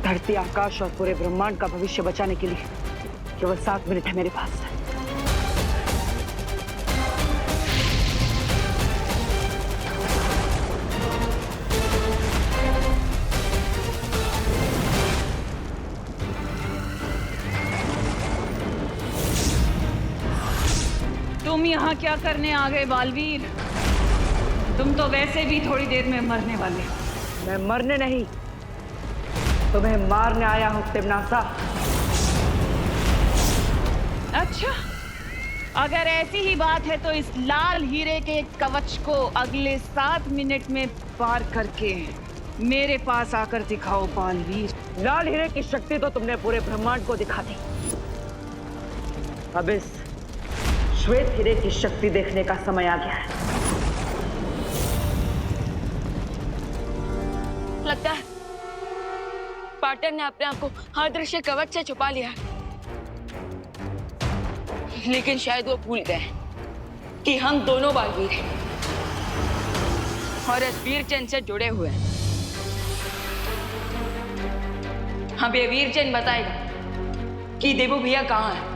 धरती, आकाश और पूरे ब्रह्मांड का भविष्य बचाने के लिए केवल 7 मिनट है मेरे पास। तुम यहाँ क्या करने आ गए बालवीर? तुम तो वैसे भी थोड़ी देर में मरने वाले हो। मैं मरने नहीं, तुम्हें मारने आया हूं तिम्नासा। अच्छा, अगर ऐसी ही बात है तो इस लाल हीरे के कवच को अगले 7 मिनट में पार करके मेरे पास आकर दिखाओ बालवीर। लाल हीरे की शक्ति तो तुमने पूरे ब्रह्मांड को दिखा दी। अब इस श्वेत हीरे की शक्ति देखने का समय आ गया है। लगता है पार्टनर ने अपने आप को अदृश्य कवच से छुपा लिया है, लेकिन शायद वो भूल गए कि हम दोनों बालवीर हैं और इस वीर चिन्ह से जुड़े हुए हैं। हमें ये वीर चिन्ह बताएगा कि देवू भैया कहाँ है।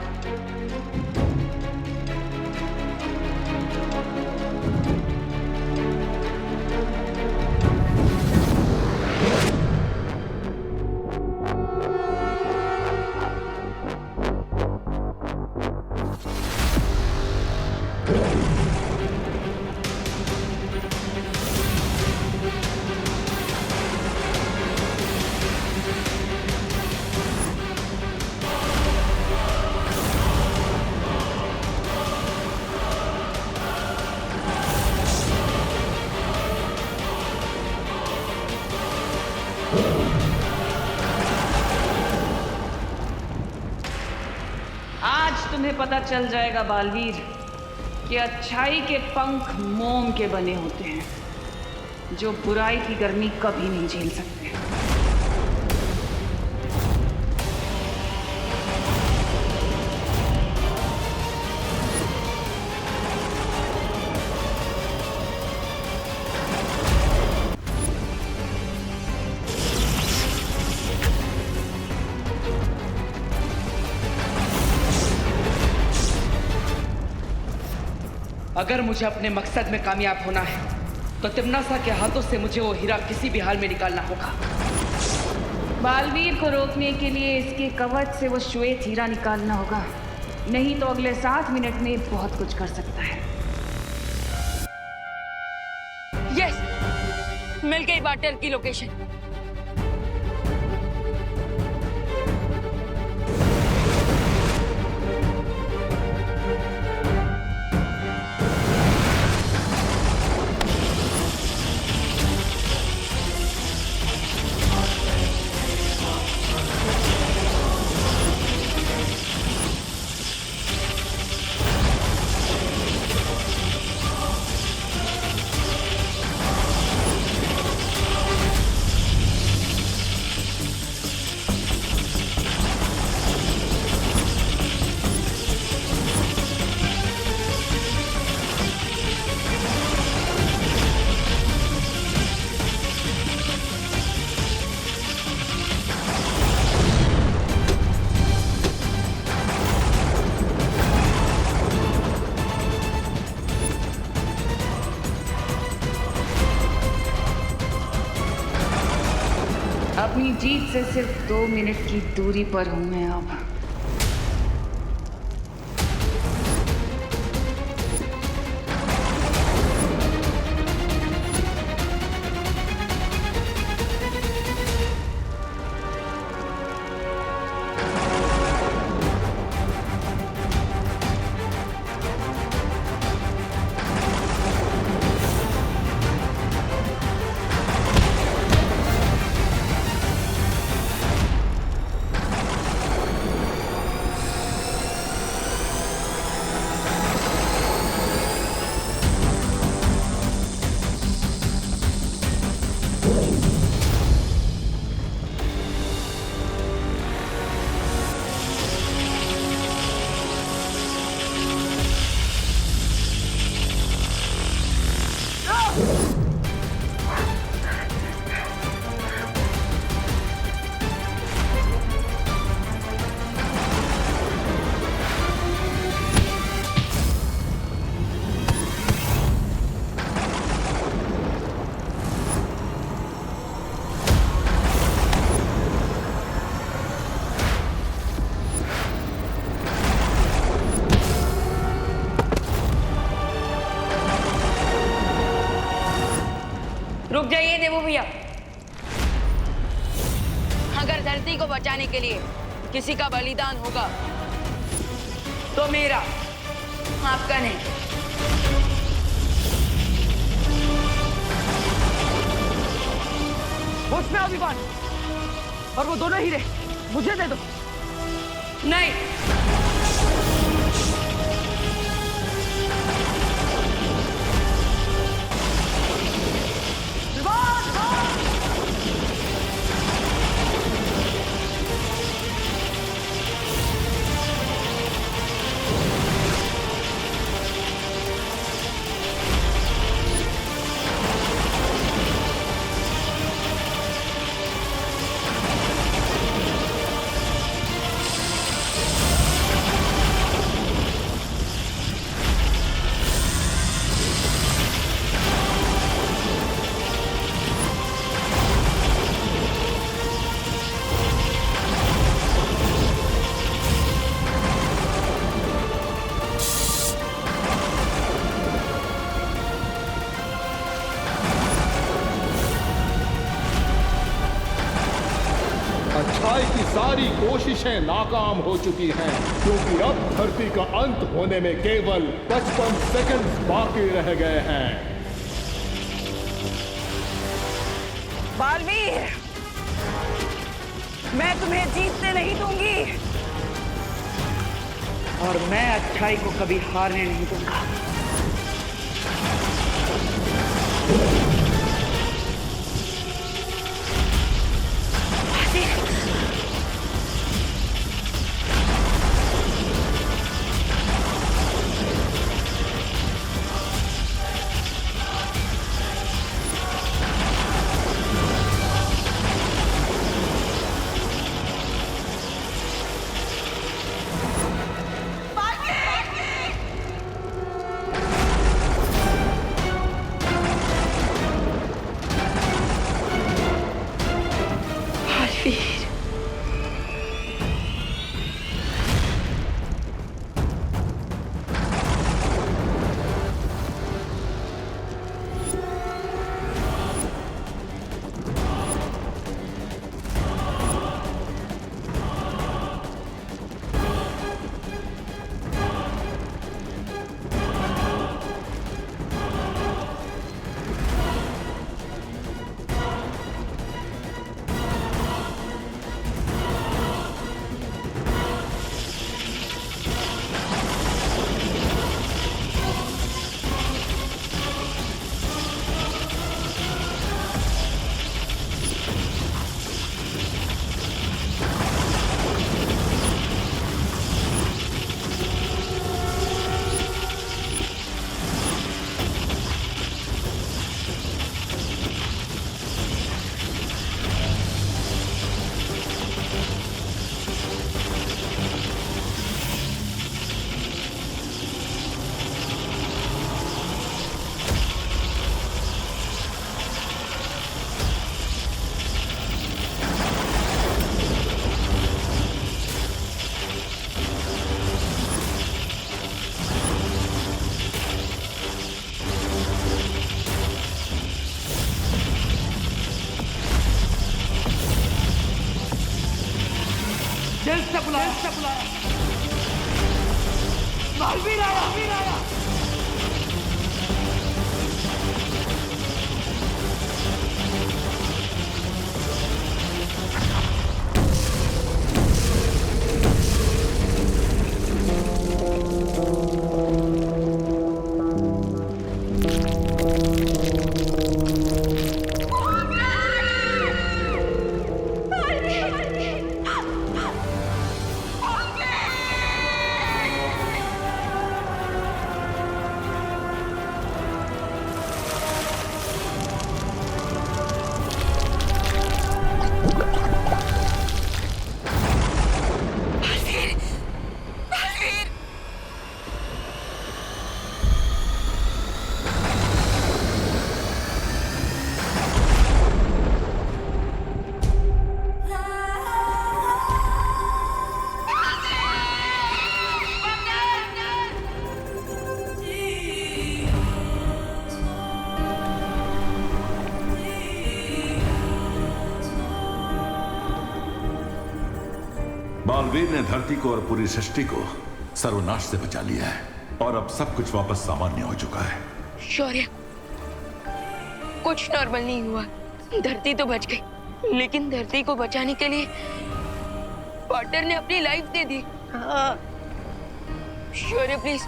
तुम्हें पता चल जाएगा बालवीर कि अच्छाई के पंख मोम के बने होते हैं जो बुराई की गर्मी कभी नहीं झेल सकते। अगर मुझे अपने मकसद में कामयाब होना है तो तिम्नासा के हाथों से मुझे वो हीरा किसी भी हाल में निकालना होगा। बालवीर को रोकने के लिए इसके कवच से वो श्वेत हीरा निकालना होगा, नहीं तो अगले 7 मिनट में बहुत कुछ कर सकता है। यस, मिल गई पार्टनर की लोकेशन। अपनी जीत से सिर्फ 2 मिनट की दूरी पर हूं मैं अब। रुक जाइए देवू भैया। अगर धरती को बचाने के लिए किसी का बलिदान होगा तो मेरा, आपका नहीं। उसमें अभिमान और वो दोनों हीरे मुझे दे दो। नहीं, अच्छाई की सारी कोशिशें नाकाम हो चुकी हैं, क्योंकि अब धरती का अंत होने में केवल 55 सेकंड्स बाकी रह गए हैं। बालवीर, मैं तुम्हें जीतने नहीं दूंगी और मैं अच्छाई को कभी हारने नहीं दूंगा। जल्द से बुलाया, बालवीर आया, बालवीर आया। बालवीर ने धरती को और पूरी सृष्टि को सर्वनाश से बचा लिया है और अब सब कुछ वापस सामान्य हो चुका है। शौर्य, कुछ नॉर्मल नहीं हुआ। धरती तो बच गई, लेकिन धरती को बचाने के लिए पार्टनर ने अपनी life they the. Shaurya please,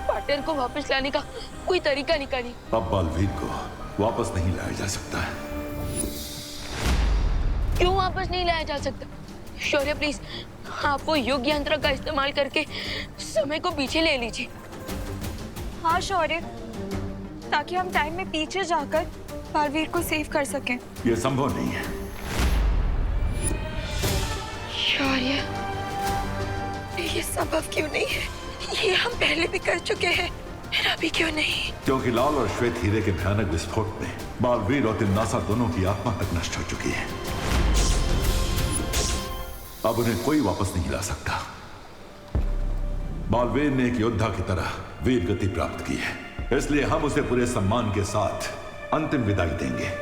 partner को वापस लाने का कोई तरीका निकालिए। अब बालवीर को वापस नहीं लाया जा सकता है। क्यों वापस नहीं लाया जा सकता? शौर्य प्लीज, आप वो युग यंत्र का इस्तेमाल करके समय को पीछे ले लीजिए। हाँ शौर्य, ताकि हम टाइम में पीछे जाकर बालवीर को सेव कर सकें। यह संभव नहीं है। शौर्य, ये संभव क्यों नहीं है? ये हम पहले भी कर चुके हैं, फिर अभी क्यों नहीं? क्योंकि लाल और श्वेत हीरे के भयानक विस्फोट में बालवीर और तिमनासा दोनों की आत्मा तक नष्ट हो चुकी है। अब उन्हें कोई वापस नहीं ला सकता। बालवीर ने एक योद्धा की तरह वीर गति प्राप्त की है, इसलिए हम उसे पूरे सम्मान के साथ अंतिम विदाई देंगे।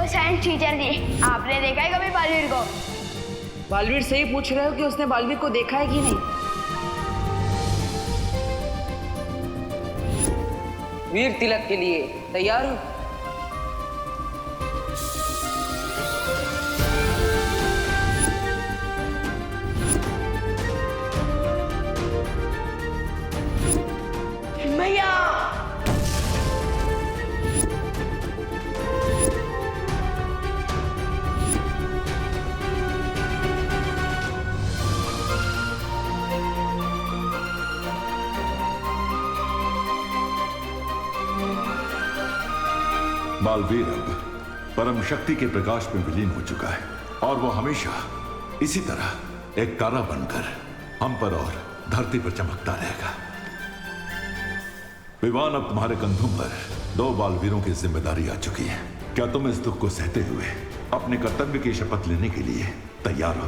साइंस टीचर जी, आपने देखा है कभी बालवीर को? बालवीर से ही पूछ रहे हो कि उसने बालवीर को देखा है कि नहीं? वीर तिलक के लिए तैयार हो? भैया, बालवीर अब परम शक्ति के प्रकाश में विलीन हो चुका है और वो हमेशा इसी तरह एक तारा बनकर हम पर और धरती पर चमकता रहेगा। विवान, अब तुम्हारे कंधों पर 2 बालवीरों की जिम्मेदारी आ चुकी है। क्या तुम इस दुख को सहते हुए अपने कर्तव्य की शपथ लेने के लिए तैयार हो?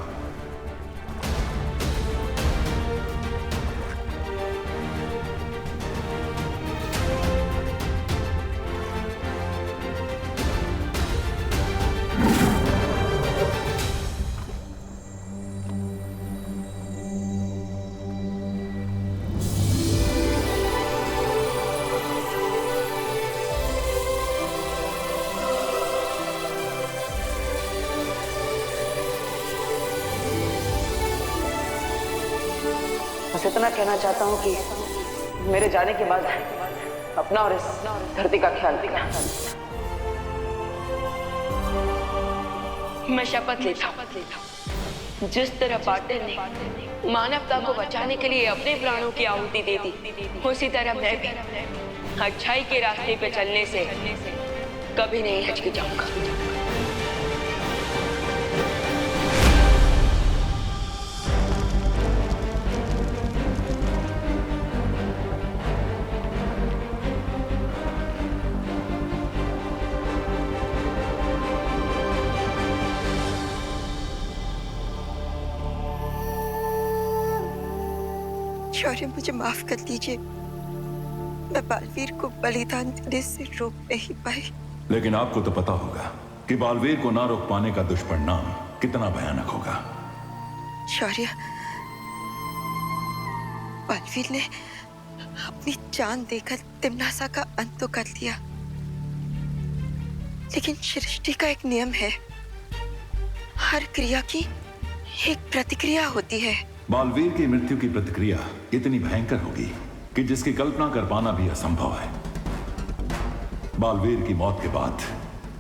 इतना कहना चाहता हूँ कि मेरे जाने के बाद अपना और इस धरती का ख्याल रखना। मैं शपथ लेता हूँ, जिस तरह पाटिल ने मानवता को बचाने के लिए अपने प्राणों की आहुति दे दी, उसी तरह मैं भी अच्छाई के रास्ते पे चलने से कभी नहीं हिचकिचाऊंगा। शौर्य, मुझे माफ कर दीजिए, मैं बालवीर को बलिदान देने से रोक नहीं पाई। लेकिन आपको तो पता होगा कि बालवीर को ना रोक पाने का दुष्परिणाम कितना भयानक होगा। शौर्य, बालवीर ने अपनी जान देकर तिम्नासा का अंत तो कर दिया, लेकिन सृष्टि का एक नियम है, हर क्रिया की एक प्रतिक्रिया होती है। बालवीर की मृत्यु की प्रतिक्रिया इतनी भयंकर होगी कि जिसकी कल्पना कर पाना भी असंभव है। बालवीर की मौत के बाद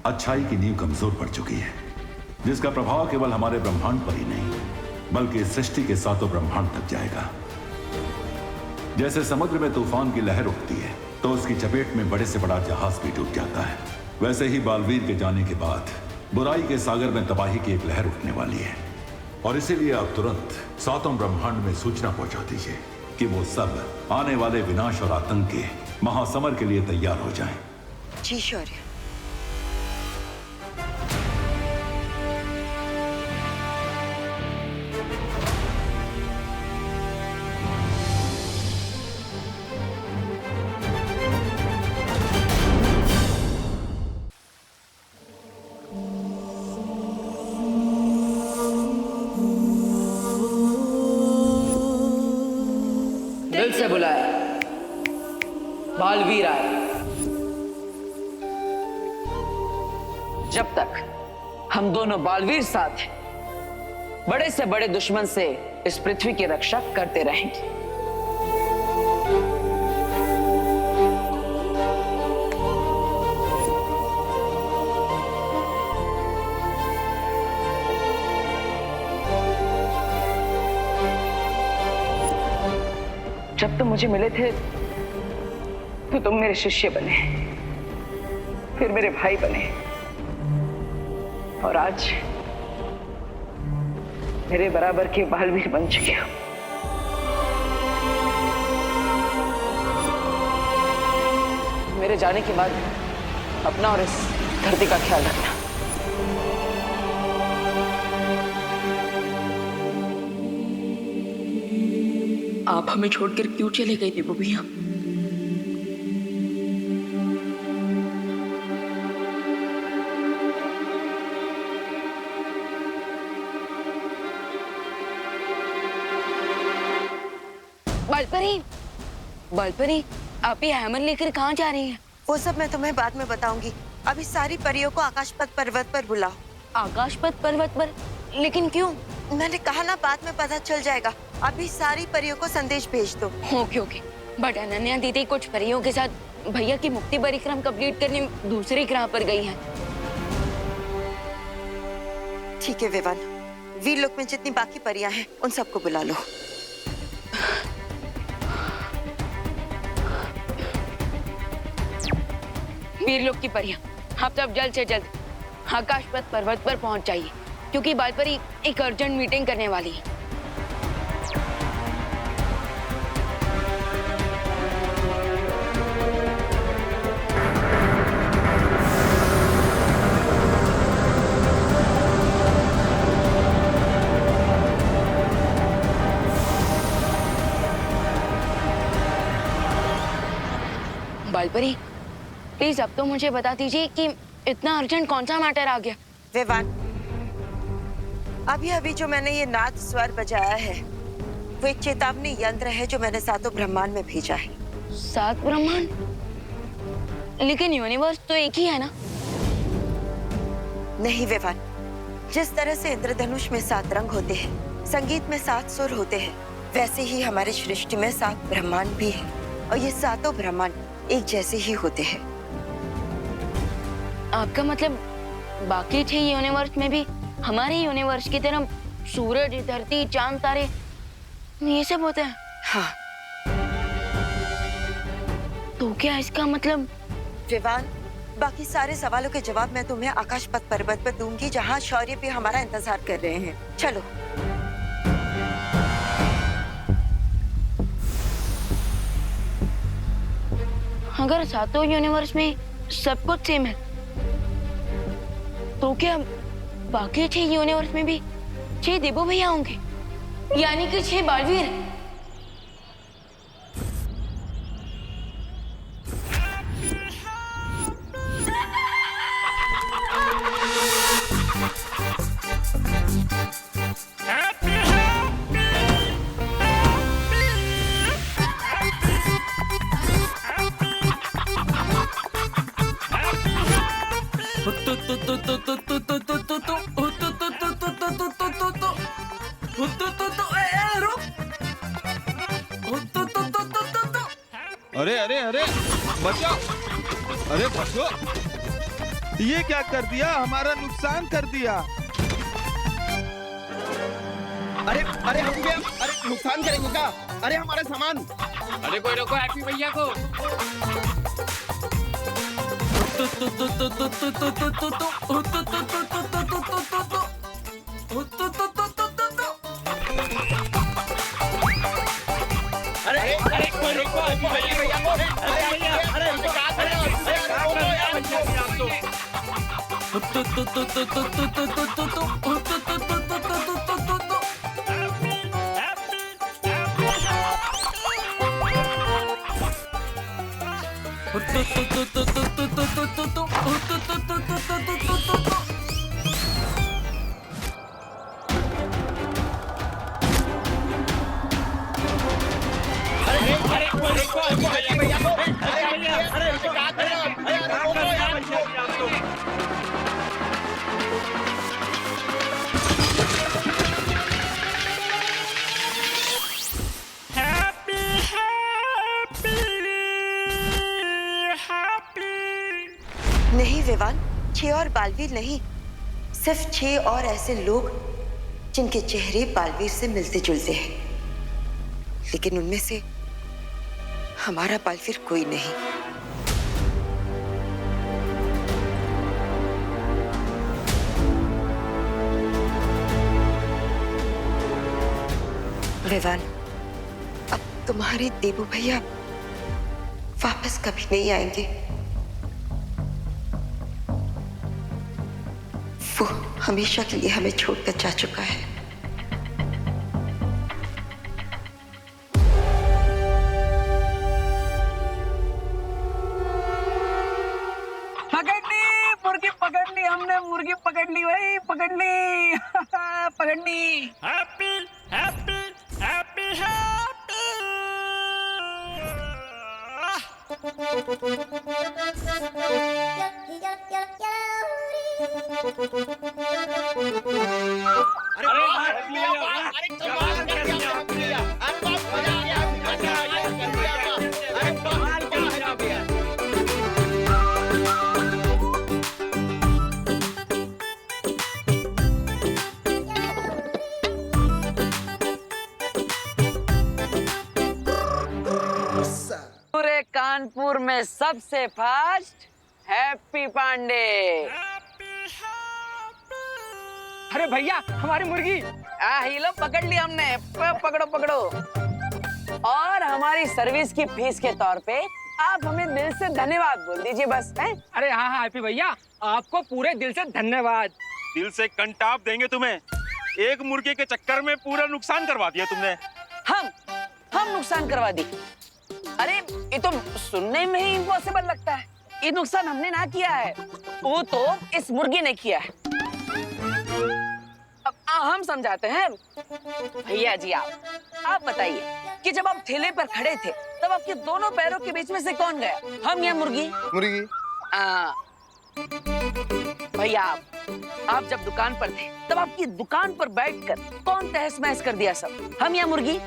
अच्छाई की नींव कमजोर पड़ चुकी है, जिसका प्रभाव केवल हमारे ब्रह्मांड पर ही नहीं बल्कि सृष्टि के सातों ब्रह्मांड तक जाएगा। जैसे समुद्र में तूफान की लहर उठती है तो उसकी चपेट में बड़े से बड़ा जहाज भी डूब जाता है, वैसे ही बालवीर के जाने के बाद बुराई के सागर में तबाही की एक लहर उठने वाली है। और इसीलिए आप तुरंत सातों ब्रह्मांड में सूचना पहुंचा दीजिए कि वो सब आने वाले विनाश और आतंक के महासमर के लिए तैयार हो जाएं। जी शौर्य। दिल से बुलाया, बालवीर आया। जब तक हम दोनों बालवीर साथ हैं, बड़े से बड़े दुश्मन से इस पृथ्वी की रक्षा करते रहेंगे। जब तुम मुझे मिले थे तो तुम मेरे शिष्य बने, फिर मेरे भाई बने, और आज मेरे बराबर के बालवीर बन चुके हो। मेरे जाने के बाद अपना और इस धरती का ख्याल रखना। आप हमें छोड़कर क्यों चले गए देवो भैया? बालपरी, आप ये हैमर लेकर कहाँ जा रही हैं? वो सब मैं तुम्हें बाद में बताऊंगी। अभी सारी परियों को आकाशपथ पर्वत पर बुलाओ। आकाशपथ पर्वत पर? लेकिन क्यों? मैंने कहा ना, बाद में पता चल जाएगा। अभी सारी परियों को संदेश भेज दो। ओके। बट अनन्या दीदी कुछ परियों के साथ भैया की मुक्ति परिक्रम कंप्लीट करने दूसरे ग्रह पर गई हैं। ठीक है विवान, वीरलोक में जितनी बाकी परियां हैं उन सबको बुला लो। वीरलोक की परियां, आप तो अब जल्द से जल्द आकाशपथ पर्वत पर पहुंच जाइए, क्योंकि बालपरी एक अर्जेंट मीटिंग करने वाली है। बालपरी, प्लीज अब तो मुझे बता दीजिए कि इतना अर्जेंट कौन सा मैटर आ गया? विवान, अभी जो मैंने ये नाद स्वर बजाया है वो एक चेतावनी यंत्र है जो मैंने सातों ब्रह्मांड में भेजा है। 7 ब्रह्मांड? लेकिन यूनिवर्स तो एक ही है ना? नहीं विवान, जिस तरह से इंद्रधनुष में 7 रंग होते हैं, संगीत में 7 सुर होते हैं, वैसे ही हमारे सृष्टि में 7 ब्रह्मांड भी है और ये 7 ब्रह्मांड एक जैसे ही होते हैं। आपका मतलब बाकी 6 यूनिवर्स में भी हमारे यूनिवर्स की तरह सूरज, धरती, चांद, तारे ये सब होते हैं? हाँ। तो क्या इसका मतलब? विवान, बाकी सारे सवालों के जवाब मैं तुम्हें आकाश पथ पर्वत पर दूंगी, जहाँ शौर्य भी हमारा इंतजार कर रहे हैं। चलो। अगर 7 यूनिवर्स में सब कुछ सेम है, तो क्या बाकी 6 यूनिवर्स में भी 6 देवो भैया होंगे, यानी कि 6 बालवीर? अरे अरे अरे बचो, अरे बचो, ये क्या कर दिया? हमारा नुकसान कर दिया। अरे अरे हम क्या, अरे नुकसान करेंगे क्या? अरे हमारा सामान। अरे कोई रोको हैप्पी भैया को। अरे अरे कोई रोको हैप्पी भैया को। अरे भैया, अरे क्या कर रहे हो? नहीं विवान, 6 और बालवीर नहीं, सिर्फ 6 और ऐसे लोग जिनके चेहरे बालवीर से मिलते जुलते हैं, लेकिन उनमें से हमारा बालवीर कोई नहीं। विवान, अब तुम्हारे देवू भैया वापस कभी नहीं आएंगे। वो हमेशा के लिए हमें छोड़कर जा चुका है। मुर्गी पकड़ ली हमने, मुर्गी पकड़ ली भाई, पकड़ ली। पकड़ ली। Happy happy happy happy. पूरे कानपुर में सबसे फास्ट हैप्पी पांडे। अरे भैया हमारी मुर्गी। ये लो पकड़ ली हमने, पकड़ो पकड़ो। और हमारी सर्विस की फीस के तौर पे आप हमें दिल से धन्यवाद बोल दीजिए बस। हैं? अरे हाँ हाँ हैप्पी भैया, आपको पूरे दिल से धन्यवाद। दिल से कंटाप देंगे तुम्हें। एक मुर्गे के चक्कर में पूरा नुकसान करवा दिया तुमने। हम नुकसान करवा दी? अरे ये तो सुनने में ही इम्पॉसिबल लगता है। ये नुकसान हमने ना किया है, वो तो इस मुर्गी ने किया है। अब हम समझाते हैं। भैया जी आप बताइए कि जब आप ठेले पर खड़े थे तब आपके दोनों पैरों के बीच में से कौन गया, हम या मुर्गी? मुर्गी। भैया आप जब दुकान पर थे तब आपकी दुकान पर बैठकर कौन तहस महस कर दिया सब, हम या मुर्गी?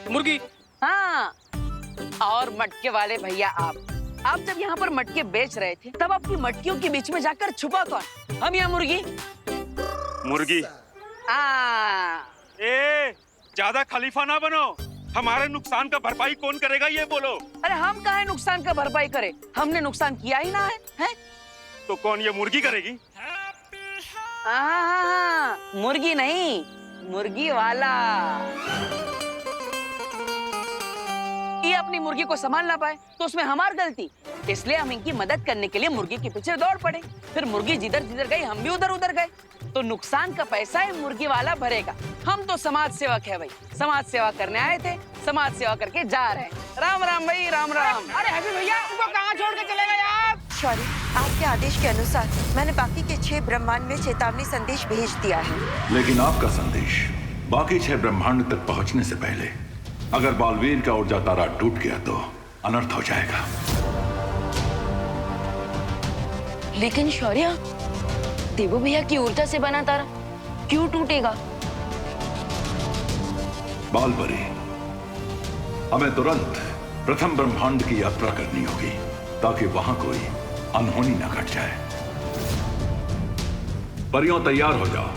मुर्गी। हाँ, और मटके वाले भैया आप जब यहाँ पर मटके बेच रहे थे तब आपकी मटकियों के बीच में जाकर छुपा कौन? हम या मुर्गी? मुर्गी। ए, ज्यादा खलीफा ना बनो। हमारे नुकसान का भरपाई कौन करेगा ये बोलो। अरे हम काहे नुकसान का भरपाई करें? हमने नुकसान किया ही ना है? तो कौन, ये मुर्गी करेगी? हाँ, मुर्गी नहीं, मुर्गी वाला। ये अपनी मुर्गी को संभाल ना पाए तो उसमें हमारी गलती, इसलिए हम इनकी मदद करने के लिए मुर्गी के पीछे दौड़ पड़े। फिर मुर्गी जिधर जिधर गई हम भी उधर उधर गए, तो नुकसान का पैसा ही मुर्गी वाला भरेगा। हम तो समाज सेवक है भाई, समाज सेवा करने आए थे, समाज सेवा करके जा रहे हैं। राम राम भाई, राम राम। अरे हैप्पी भैया, उनको कहाँ छोड़ के चले गए आप? सॉरी, आपके आदेश के अनुसार मैंने बाकी के 6 ब्रह्मांड में चेतावनी संदेश भेज दिया है। लेकिन आपका संदेश बाकी 6 ब्रह्मांड तक पहुंचने से पहले अगर बालवीर का ऊर्जा तारा टूट गया तो अनर्थ हो जाएगा। लेकिन शौर्य, देवू भैया की ऊर्जा से बना तारा क्यों टूटेगा? बालपरी, हमें तुरंत प्रथम ब्रह्मांड की यात्रा करनी होगी ताकि वहां कोई अनहोनी न घट जाए। परियों, तैयार हो जाओ।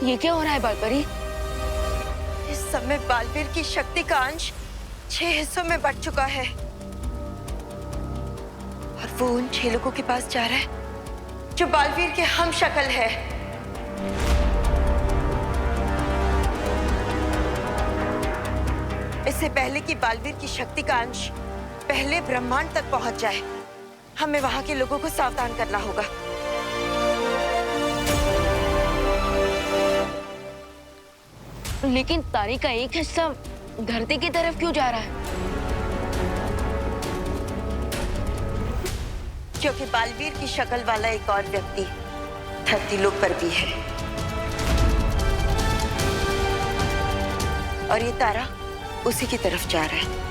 ये क्या हो रहा है बालपरी? इस समय बालवीर की शक्ति का अंश 6 हिस्सों में बट चुका है और वो उन 6 लोगों के पास जा रहा है जो बालवीर के हम शक्ल है। इससे पहले कि बालवीर की शक्ति का अंश पहले ब्रह्मांड तक पहुंच जाए, हमें वहां के लोगों को सावधान करना होगा। लेकिन तारे का एक हिस्सा धरती की तरफ क्यों जा रहा है? क्योंकि बालवीर की शक्ल वाला एक और व्यक्ति धरती लोक पर भी है और ये तारा उसी की तरफ जा रहा है।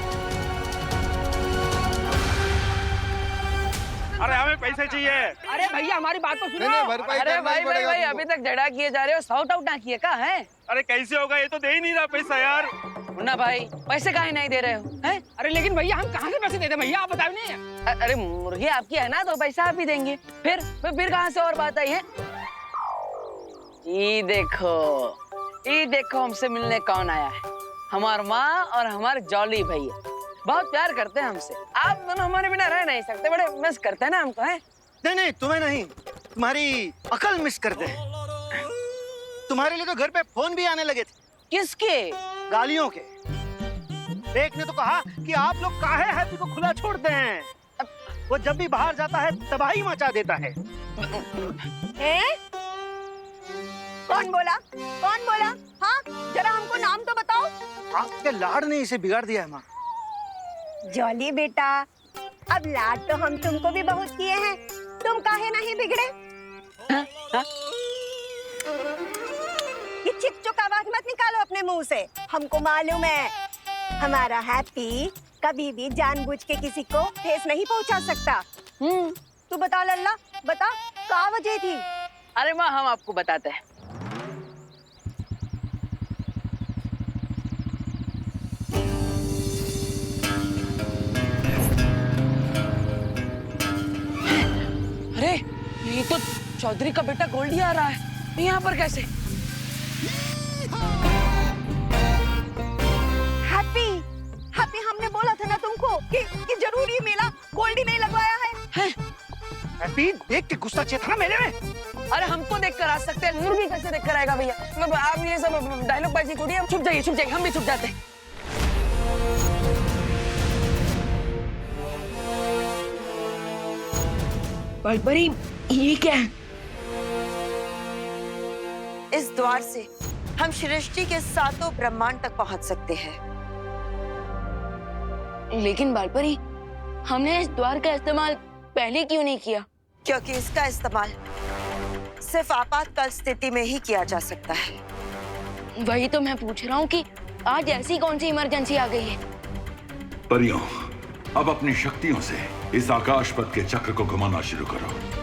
अरे हमें पैसे चाहिए। अरे भैया हमारी बात तो सुनो। अरे भाई अभी तक झगड़ा किए जा रहे हो, सॉर्ट आउट ना किए का है? अरे कैसे होगा, ये तो दे ही नहीं रहा पैसा यार। मुन्ना भाई, पैसे काहे नहीं दे रहे हो? हैं? अरे लेकिन भैया हम कहाँ से पैसे देते भैया, आप बताओ नहीं। अरे मुर्गी आपकी है ना, तो पैसा आप ही देंगे। फिर कहाँ से और बात आई है? ये देखो हमसे मिलने कौन आया है। हमार माँ और हमारे जॉली भैया बहुत प्यार करते हैं हमसे। आप दोनों हमारे बिना रह नहीं सकते, बड़े मिस करते हैं ना हमको। है नहीं, तुम्हें नहीं, तुम्हारी अकल मिस करते हैं। तुम्हारे लिए तो घर पे फोन भी आने लगे थे। किसके? गालियों के। एक ने तो कहा कि आप लोग काहे हैप्पी को खुला छोड़ते हैं, वो जब भी बाहर जाता है तबाही मचा देता है। कौन बोला? हाँ, जरा हमको नाम तो बताओ। आपके लाड ने इसे बिगाड़ दिया है माँ। जॉली बेटा, अब लाड तो हम तुमको भी बहुत किए हैं, तुम काहे नहीं बिगड़े? ये चिक-चुक आवाज मत निकालो अपने मुंह से। हमको मालूम है हमारा हैप्पी कभी भी जानबूझ के किसी को ठेस नहीं पहुंचा सकता। तू बता लल्ला, बता क्या वजह थी? अरे माँ, हम आपको बताते हैं। अरे ये तो चौधरी का बेटा गोल्डी आ रहा है, यहाँ पर कैसे? हैप्पी, हमने बोला था ना तुमको कि जरूरी मेला गोल्डी ने लगवाया है। हैप्पी, देख के गुस्सा चेतना मेरे में। अरे हमको देख कर आ सकते हैं, मुर्गी कैसे देख कर आएगा भैया? आप ये सब डायलॉग बाजी छोड़िए, छुप जाइए, हम भी छुप जाते हैं। बलपरी, ये क्या है? इस द्वार से हम सृष्टि के सातों ब्रह्मांड तक पहुंच सकते हैं। लेकिन बलपरी, हमने इस द्वार का इस्तेमाल पहले क्यों नहीं किया? क्योंकि इसका इस्तेमाल सिर्फ आपातकाल स्थिति में ही किया जा सकता है। वही तो मैं पूछ रहा हूँ कि आज ऐसी कौन सी इमरजेंसी आ गई है? परियों, अब अपनी शक्तियों से इस आकाश पथ के चक्र को घुमाना शुरू करो।